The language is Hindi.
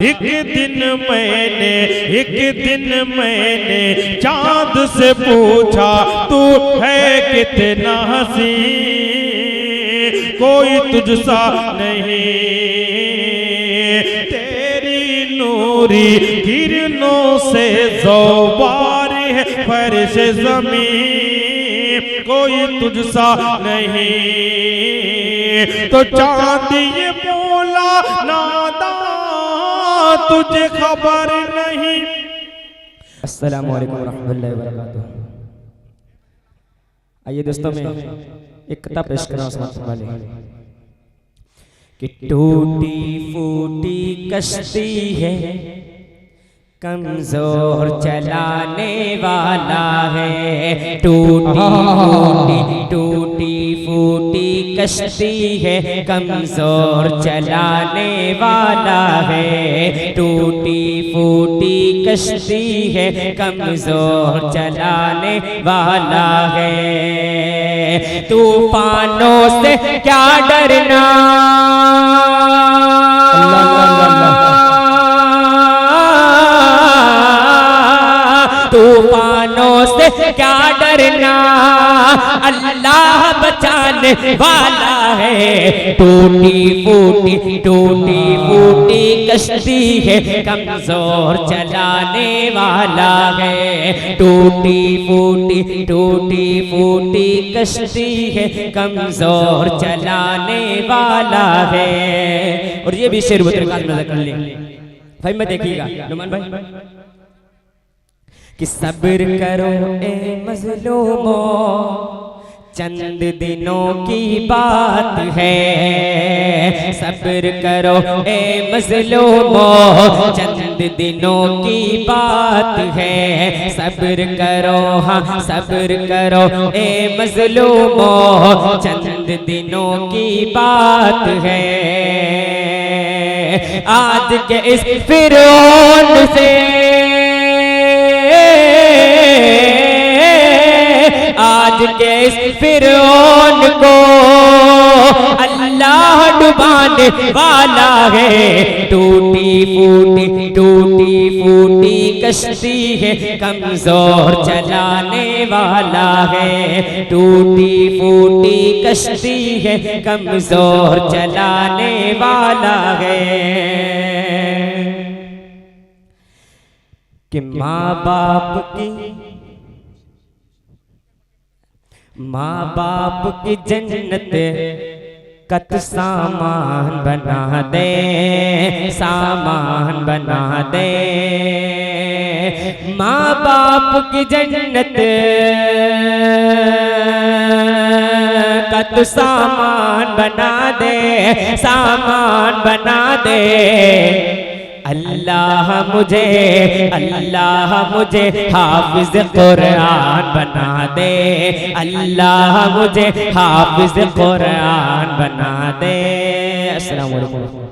एक दिन मैंने चांद से पूछा तू है कितना हंसी, कोई तुझसा नहीं, तेरी नूरी किरणों से ज़ौबार है फर्श ज़मीन, कोई तुझसा नहीं। तो चांद ये बोला नादा तुझे खबर नहीं। अस्सलामु अलैकुम रहमतुल्लाहि व बरकातुहू। आइए दोस्तों में एक कथा पेश करना उस्मान वाले कि टूटी फूटी कश्ती है, कमजोर चलाने वाला है। टूटी फूटी कश्ती है, कमजोर चलाने वाला है। टूटी फूटी कश्ती है, कमजोर चलाने वाला है। तूफानों से क्या डरना, तूफानों से क्या डरना, अल्लाह बचाने वाला है। टूटी फूटी कश्ती है, कमजोर चलाने वाला है। टूटी फूटी कश्ती है, कमजोर चलाने वाला है। और ये भी शेर बतर कर ले भाई, मैं देखिएगा नुमान भाई कि सब्र करो ए मज़लूमो, चंद दिनों की बात है। सब्र करो ए मज़लूमो, चंद दिनों की बात है। सब्र करो, हाँ सब्र करो ए मज़लूमो, चंद दिनों की बात है। आज के इस फिरौन से, आज के इस फिरौन को अल्लाह डुबाने वाला है। टूटी फूटी कश्ती है, कमजोर चलाने वाला है। टूटी फूटी कश्ती है, कमजोर चलाने वाला है। कि माँ बाप की जन्नत कत सामान बना दे, सामान बना दे। माँ बाप की जन्नत कत सामान बना दे, सामान बना दे। अल्लाह मुझे हाफिज कुरान बना दे, अल्लाह मुझे हाफिज कुरान बना दे। अस्सलाम वालेकुम।